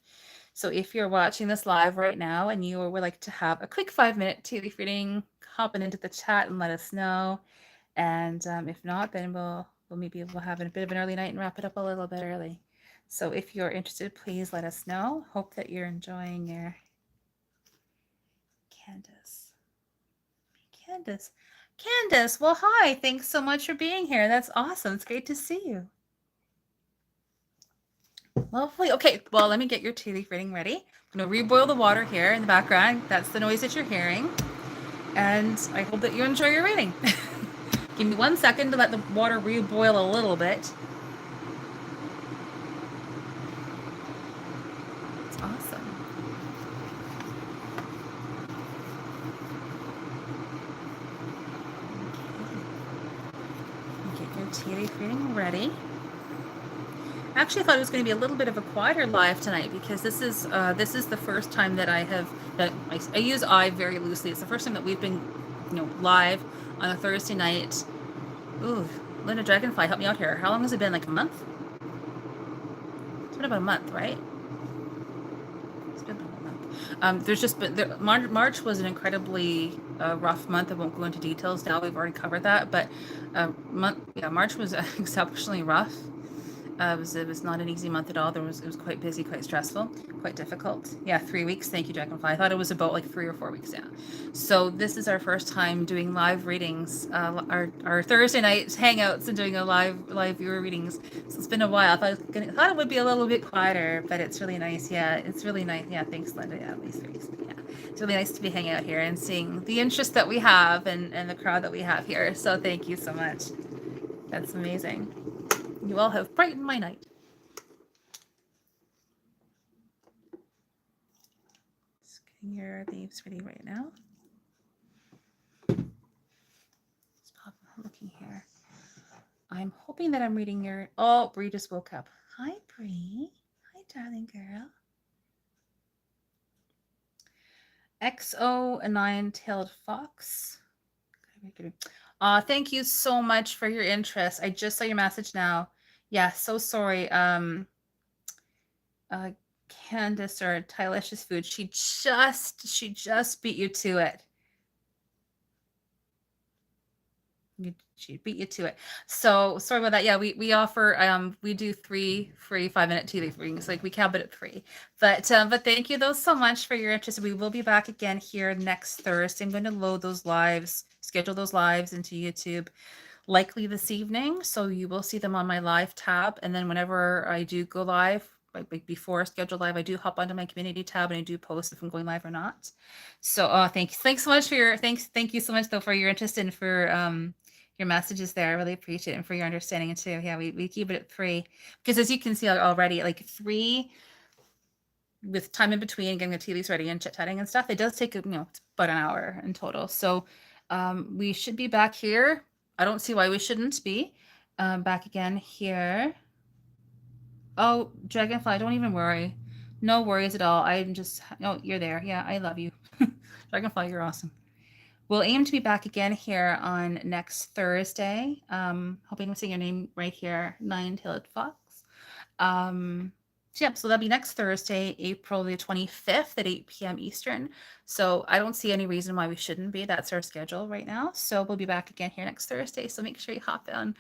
So if you're watching this live right now and you would like to have a quick 5-minute tea leaf reading, hop into the chat and let us know. And if not, then we'll maybe we'll have a bit of an early night and wrap it up a little bit early. So if you're interested, please let us know. Hope that you're enjoying your Candace, well, hi. Thanks so much for being here. That's awesome. It's great to see you. Lovely. Okay, well, let me get your tea leaf reading ready. I'm going to reboil the water here in the background. That's the noise that you're hearing. And I hope that you enjoy your reading. Give me 1 second to let the water reboil a little bit. It's awesome. Okay. Get your tea leaf reading ready. Actually, I thought it was going to be a little bit of a quieter live tonight because this is the first time that I use I very loosely. It's the first time that we've been, live on a Thursday night. Ooh, Linda Dragonfly, help me out here. How long has it been? Like a month? It's been about a month, right? It's been about a month. There's just been March was an incredibly rough month. I won't go into details now. We've already covered that, but March was exceptionally rough. It was not an easy month at all. It was quite busy, quite stressful, quite difficult. Yeah, 3 weeks. Thank you, Dragonfly. I thought it was about like 3 or 4 weeks. Yeah. So this is our first time doing live readings, our Thursday night hangouts and doing a live viewer readings. So it's been a while. I thought it would be a little bit quieter, but it's really nice. Yeah, it's really nice. Yeah, thanks, Linda. Yeah, at least 3 weeks. Yeah, it's really nice to be hanging out here and seeing the interest that we have and the crowd that we have here. So thank you so much. That's amazing. You all have brightened my night. Just getting your leaves ready right now. I'm looking here. I'm hoping that I'm reading your... Oh, Bree just woke up. Hi, Bree. Hi, darling girl. XO, a nine-tailed fox. Thank you so much for your interest. I just saw your message now. Yeah, so sorry. Candace or Tylicious Food, she just beat you to it. She beat you to it. So sorry about that. Yeah, we offer we do 3 free 5-minute tea leaf readings. Like we cap it at 3. But thank you though so much for your interest. We will be back again here next Thursday. I'm going to load those lives, schedule those lives into YouTube likely this evening. So you will see them on my live tab. And then whenever I do go live, like before scheduled live, I do hop onto my community tab and I do post if I'm going live or not. So thanks so much for your thank you so much though for your interest and for your messages there. I really appreciate it and for your understanding too. Yeah, we keep it at 3 because as you can see already, like 3 with time in between getting the tea leaves ready and chit-chatting and stuff, it does take it's about an hour in total. So we should be back here. I don't see why we shouldn't be back again here. Oh, Dragonfly, don't even worry. No worries at all. I'm just, oh, you're there. Yeah, I love you. Dragonfly, you're awesome. We'll aim to be back again here on next Thursday. Hoping I'm saying your name right here, Nine-Tailed Fox. So that'll be next Thursday, April the 25th at 8 p.m. Eastern. So I don't see any reason why we shouldn't be. That's our schedule right now. So we'll be back again here next Thursday. So make sure you hop on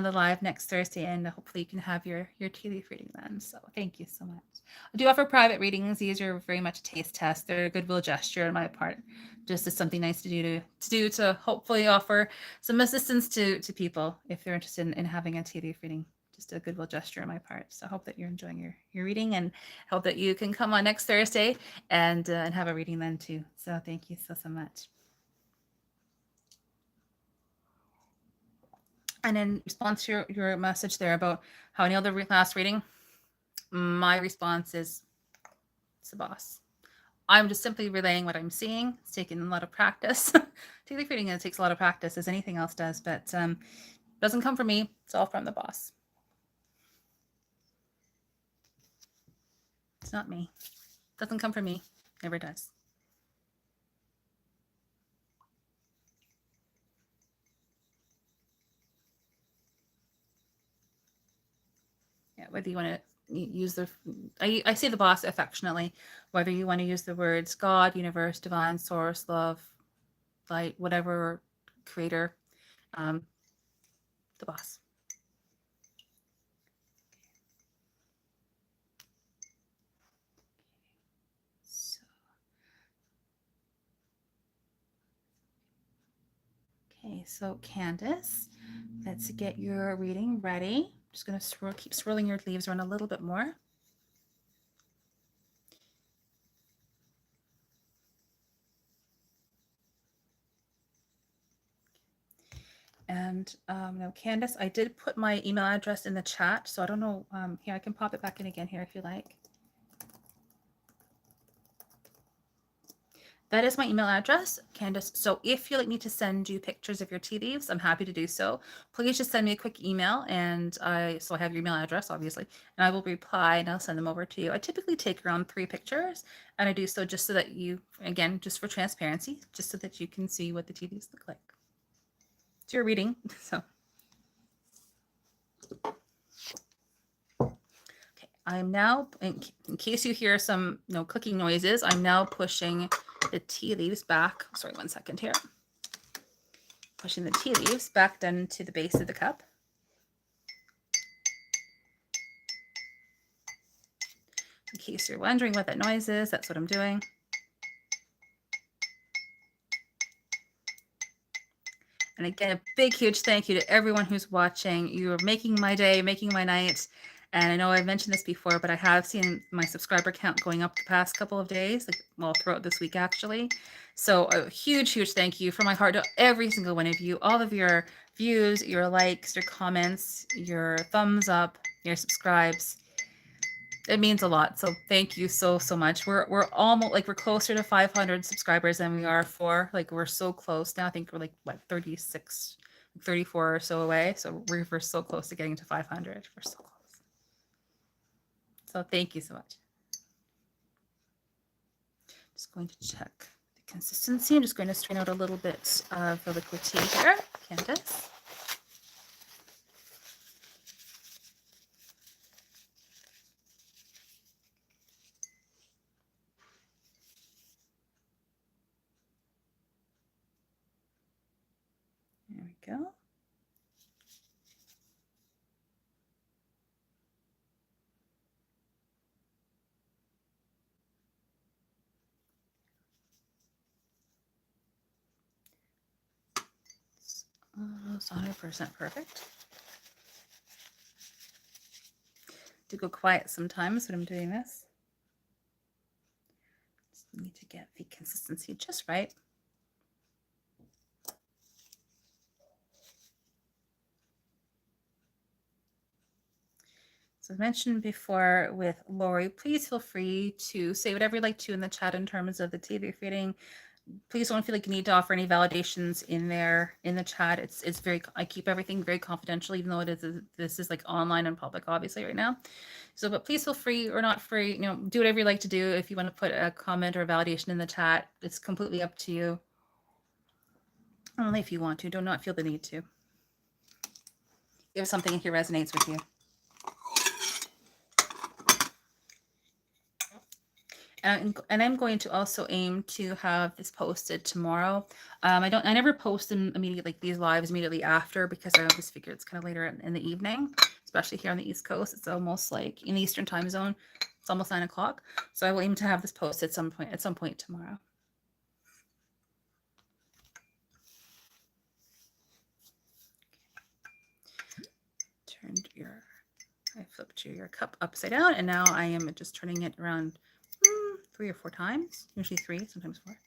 the live next Thursday, and hopefully you can have your tea leaf reading then. So thank you so much. I do offer private readings. These are very much a taste test. They're a goodwill gesture on my part. Just as something nice to do to hopefully offer some assistance to people if they're interested in having a tea leaf reading. Just a goodwill gesture on my part. So I hope that you're enjoying your reading, and hope that you can come on next Thursday and have a reading then too. So thank you so much. And in response to your message there about how I nailed the last reading, my response is it's the boss. I'm just simply relaying what I'm seeing. It's taken a lot of practice. Tea leaf reading, it takes a lot of practice, as anything else does, but doesn't come from me. It's all from the boss. It's not me. Doesn't come from me. Never does. Yeah, whether you want to use I say the boss affectionately, whether you want to use the words God, universe, divine, source, love, light, whatever, creator, the boss. Okay, so Candace, let's get your reading ready. Just going to keep swirling your leaves around a little bit more. And now, Candace, I did put my email address in the chat, so I don't know. Here, I can pop it back in again here if you like. That is my email address, Candace. So if you'd like me to send you pictures of your tea leaves, I'm happy to do so. Please just send me a quick email, and I have your email address, obviously, and I will reply and I'll send them over to you. I typically take around 3 pictures, and I do so just so that you, again, just for transparency, just so that you can see what the tea leaves look like. It's your reading, so. Okay, I'm now, in case you hear some clicking noises, I'm now pushing the tea leaves back. Sorry, 1 second here. Pushing the tea leaves back down to the base of the cup. In case you're wondering what that noise is, that's what I'm doing. And again, a big, huge thank you to everyone who's watching. You are making my day, making my night. And I know I've mentioned this before, but I have seen my subscriber count going up the past couple of days, throughout this week, actually. So a huge, huge thank you from my heart to every single one of you, all of your views, your likes, your comments, your thumbs up, your subscribes. It means a lot. So thank you so much. We're almost we're closer to 500 subscribers than we are for we're so close now. I think we're 36, 34 or so away. So we're so close to getting to 500. We're so close. So thank you so much. Just going to check the consistency. I'm just going to strain out a little bit of the liquid tea here, Candace. There we go. It's 100% perfect. To go quiet sometimes when I'm doing this. Just need to get the consistency just right. So as mentioned before with Lori, please feel free to say whatever you'd like to in the chat in terms of the tea leaf reading. Please don't feel like you need to offer any validations in the chat. It's very, I keep everything very confidential, even though this is online and public, obviously, right now. So, but please feel free or not free, do whatever you like to do. If you want to put a comment or a validation in the chat, it's completely up to you. Only if you want to. Do not feel the need to. If something here resonates with you. And I'm going to also aim to have this posted tomorrow. I never post them immediately, like these lives immediately after, because I always figure it's kind of later in the evening, especially here on the East Coast. It's almost like in the Eastern time zone. It's almost 9 o'clock. So I will aim to have this posted at some point tomorrow. I flipped your cup upside down, and now I am just turning it around 3 or 4 times, usually 3, sometimes 4.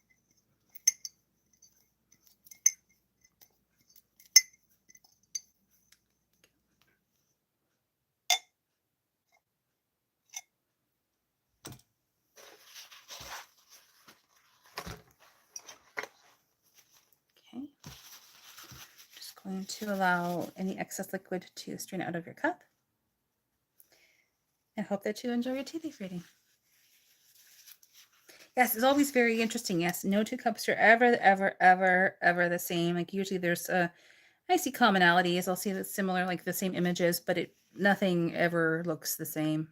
Okay. Just going to allow any excess liquid to strain out of your cup. I hope that you enjoy your tea leaf reading. Yes, it's always very interesting. Yes, no two cups are ever the same. Like usually there's I see commonalities. I'll see the similar, like the same images, but nothing ever looks the same.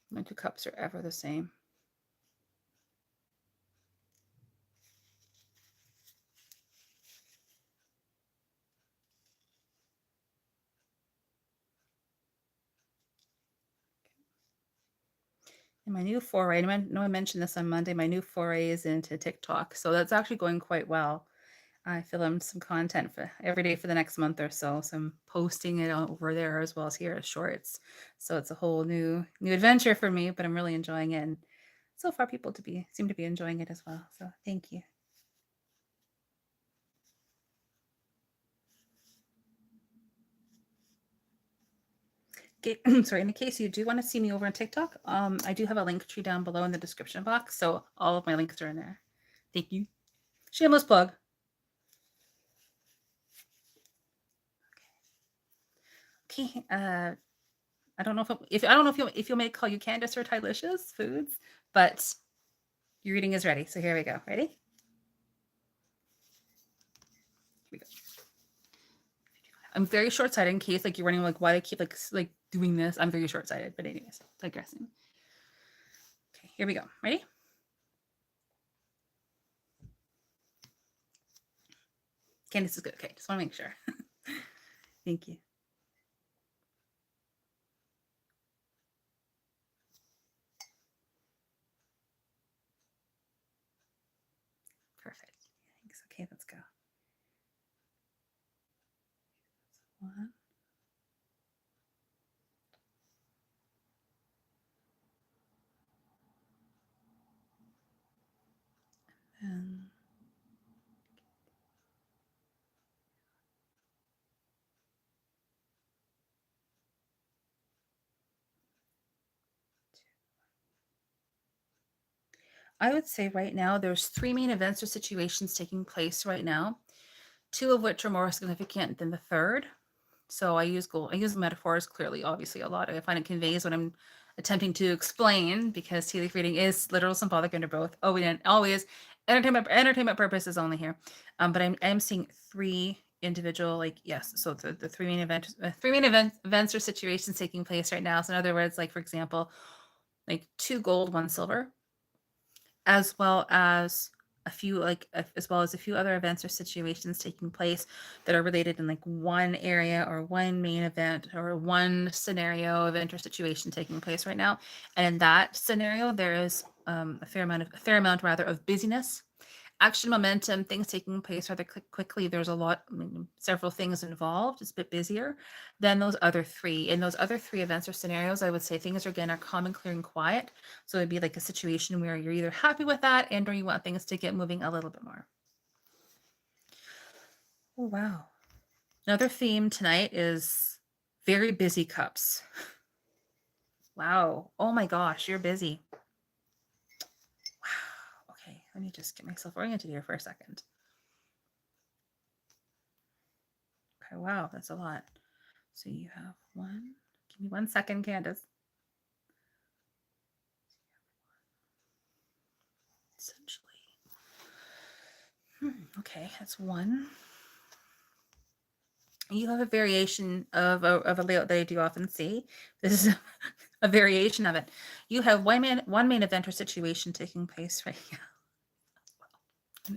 No two cups are ever the same. And my new foray, I know I mentioned this on Monday, my new foray is into TikTok. So that's actually going quite well. I filmed some content for every day for the next month or so. So I'm posting it over there as well as here as shorts. So it's a whole new adventure for me, but I'm really enjoying it. And so far people seem to be enjoying it as well. So thank you. Sorry, in case you do want to see me over on TikTok, I do have a link tree down below in the description box. So all of my links are in there. Thank you. Shameless plug. Okay. I don't know if you'll make call you Candace or Tylicious Foods, but your reading is ready. So here we go. Ready? Here we go. I'm very short-sighted in case like you're running like why I keep like doing this. I'm very short-sighted, but anyways, digressing. Okay, here we go. Ready? Candace is good. Okay, just want to make sure. Thank you. Perfect. Thanks. Okay, let's go. 1. And I would say right now there's 3 main events or situations taking place right now, 2 of which are more significant than the third. So I use metaphors clearly, obviously, a lot. I find it conveys what I'm attempting to explain, because tea leaf reading is literal, symbolic, under both. Oh, we didn't always entertainment purposes only here. But I'm seeing 3 individual, like, yes. So the 3 main events or situations taking place right now. So in other words, like for example, like 2 gold, 1 silver, as well as a few other events or situations taking place that are related in like one area or one main event or one scenario, event, or situation taking place right now. And in that scenario, there is a fair amount of busyness, action, momentum, things taking place rather quickly. There's several things involved. It's a bit busier than those other 3. In those other 3 events or scenarios, I would say things are calm and clear and quiet. So it'd be like a situation where you're either happy with that and or you want things to get moving a little bit more. Oh, wow. Another theme tonight is very busy cups. Wow. Oh my gosh, you're busy. Wow. Okay, let me just get myself oriented here for a second. Okay, wow, that's a lot. So you have 1. Give me 1 second, Candace. Essentially. Okay, that's 1. You have a variation of a layout that I do often see. This is a variation of it. You have one main event or situation taking place right now.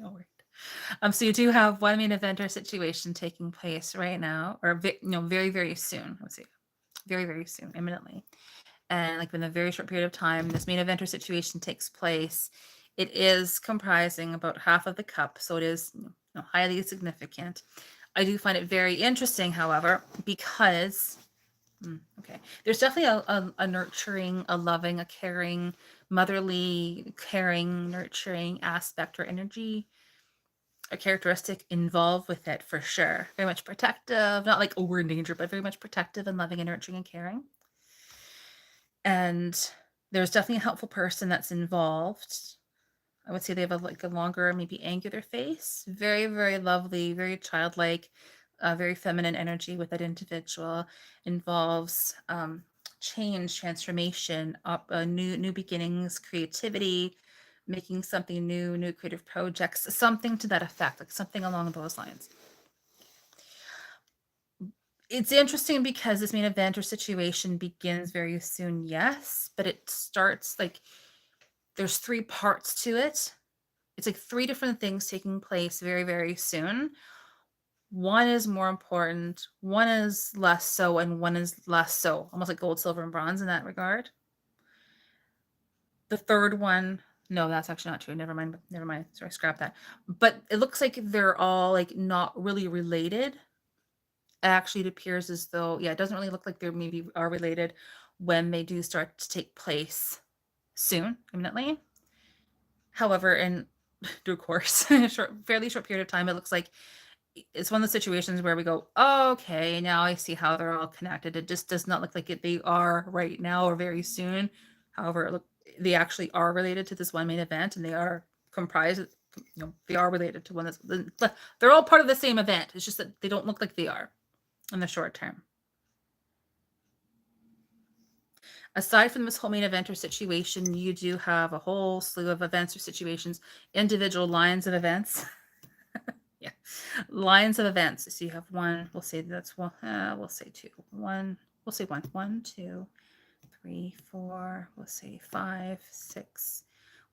No word. So you do have one main event or situation taking place right now, or very, very soon. Let's see, very, very soon, imminently, and like within a very short period of time, this main event or situation takes place. It is comprising about half of the cup, so it is highly significant. I do find it very interesting, however, because okay, there's definitely a nurturing, a loving, a caring, motherly, caring, nurturing aspect or energy, a characteristic involved with it for sure. Very much protective, not like, oh, we're in danger, but very much protective and loving and nurturing and caring. And there's definitely a helpful person that's involved. I would say they have a longer, maybe angular face. Very, very lovely, very childlike, very feminine energy with that individual. Involves change, transformation, new beginnings, creativity, making something new creative projects, something to that effect, like something along those lines. It's interesting because this main event or situation begins very soon, yes, but it starts like there's 3 parts to it. It's like 3 different things taking place very, very soon. One is more important, one is less so, and one is less so, almost like gold, silver, and bronze in that regard. The third one, no, that's actually not true. Never mind. Never mind. Sorry, scrap that. But it looks like they're all like not really related. Actually, it appears as though, yeah, it doesn't really look like they maybe are related when they do start to take place soon, imminently. However, in due course, in a fairly short period of time, it looks like it's one of the situations where we go, oh, okay, now I see how they're all connected. It just does not look like they are right now or very soon. However, they actually are related to this one main event, and they are comprised. They are related to one that's. They're all part of the same event. It's just that they don't look like they are in the short term. Aside from this whole main event or situation, you do have a whole slew of events or situations, individual lines of events. Yeah, lines of events. So you have one, we'll say that's one, we'll say two, one, we'll say one, two, three, four, we'll say 5, 6,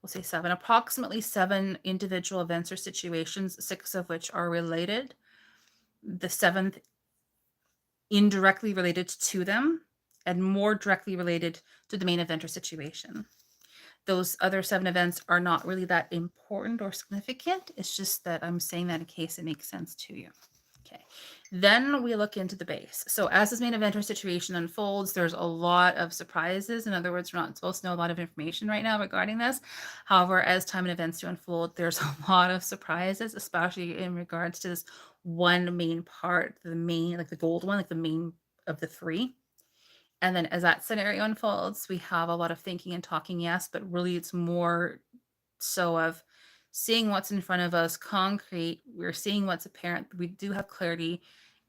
we'll say 7, approximately 7 individual events or situations, 6 of which are related. The 7th indirectly related to them, and more directly related to the main event or situation. Those other 7 events are not really that important or significant. It's just that I'm saying that in case it makes sense to you. Okay. Then we look into the base. So as this main event or situation unfolds, there's a lot of surprises. In other words, we're not supposed to know a lot of information right now regarding this. However, as time and events do unfold, there's a lot of surprises, especially in regards to this one main part, the main, like the gold one, like the main of the 3. And then as that scenario unfolds, we have a lot of thinking and talking, yes, but really it's more so of seeing what's in front of us, concrete. We're seeing what's apparent. We do have clarity,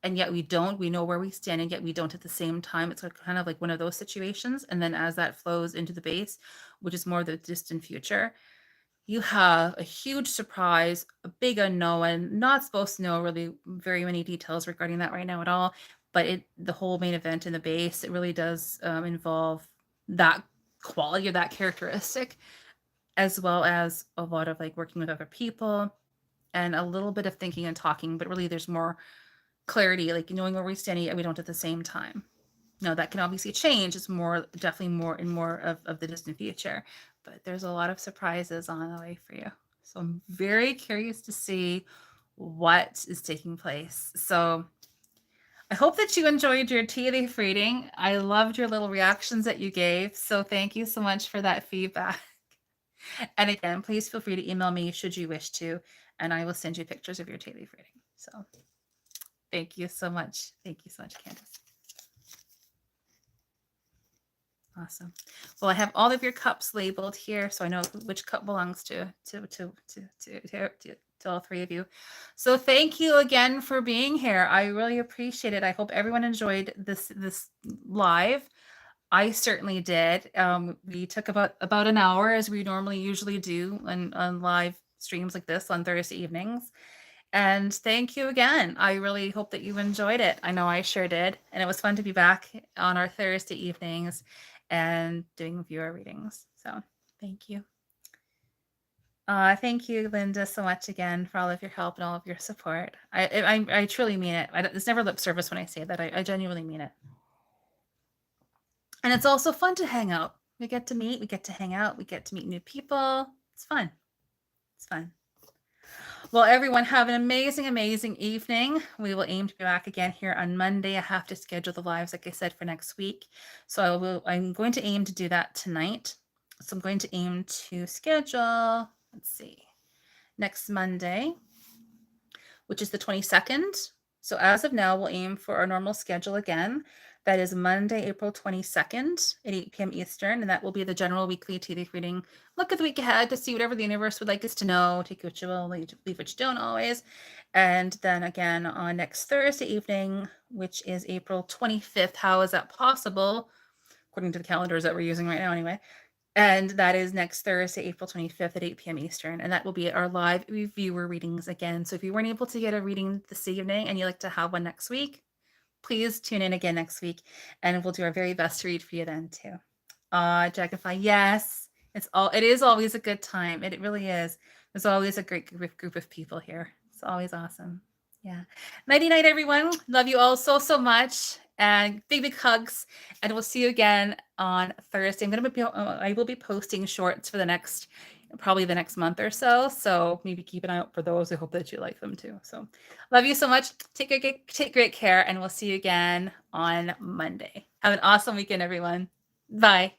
and yet we don't. We know where we stand, and yet we don't at the same time. It's kind of like one of those situations. And then as that flows into the base, which is more the distant future, you have a huge surprise, a big unknown, not supposed to know really very many details regarding that right now at all. But the whole main event in the base, it really does involve that quality or that characteristic, as well as a lot of like working with other people and a little bit of thinking and talking. But really, there's more clarity, like knowing where we stand yet we don't at the same time. Now that can obviously change. It's definitely more of the distant future, but there's a lot of surprises on the way for you. So I'm very curious to see what is taking place. So I hope that you enjoyed your tea leaf reading. I loved your little reactions that you gave. So thank you so much for that feedback. And again, please feel free to email me should you wish to, and I will send you pictures of your tea leaf reading. So thank you so much. Thank you so much, Candace. Awesome. Well, I have all of your cups labeled here, so I know which cup belongs to all 3 of you. So thank you again for being here. I really appreciate it. I hope everyone enjoyed this live. I certainly did. We took about an hour, as we normally usually do on live streams like this on Thursday evenings. And thank you again. I really hope that you enjoyed it. I know I sure did. And it was fun to be back on our Thursday evenings. and doing viewer readings. So thank you. Thank you, Linda, so much again for all of your help and all of your support. I truly mean it. It's never lip service when I say that. I genuinely mean it. And it's also fun to hang out. We get to meet, we get to hang out, we get to meet new people. It's fun. It's fun. Well, everyone, have an amazing, amazing evening. We will aim to be back again here on Monday. I have to schedule the lives, like I said, for next week. So I'm going to aim to do that tonight. So I'm going to aim to schedule, let's see, next Monday, which is the 22nd. So as of now, we'll aim for our normal schedule again. That is Monday, April 22nd at 8 p.m. Eastern, and that will be the general weekly TV reading. Look at the week ahead to see whatever the universe would like us to know. Take what you will, leave what you don't always. And then again on next Thursday evening, which is April 25th. How is that possible? According to the calendars that we're using right now anyway. And that is next Thursday, April 25th at 8 p.m. Eastern. And that will be our live viewer readings again. So if you weren't able to get a reading this evening and you'd like to have one next week, please tune in again next week and we'll do our very best to read for you then too. Dragonfly, yes. It is always a good time. It really is. There's always a great group of people here. It's always awesome. Yeah. Nighty night, everyone. Love you all so, so much. And big, big hugs. And we'll see you again on Thursday. I will be posting shorts for probably the next month or so. So maybe keep an eye out for those. I hope that you like them too. So love you so much. Take great care. And we'll see you again on Monday. Have an awesome weekend, everyone. Bye.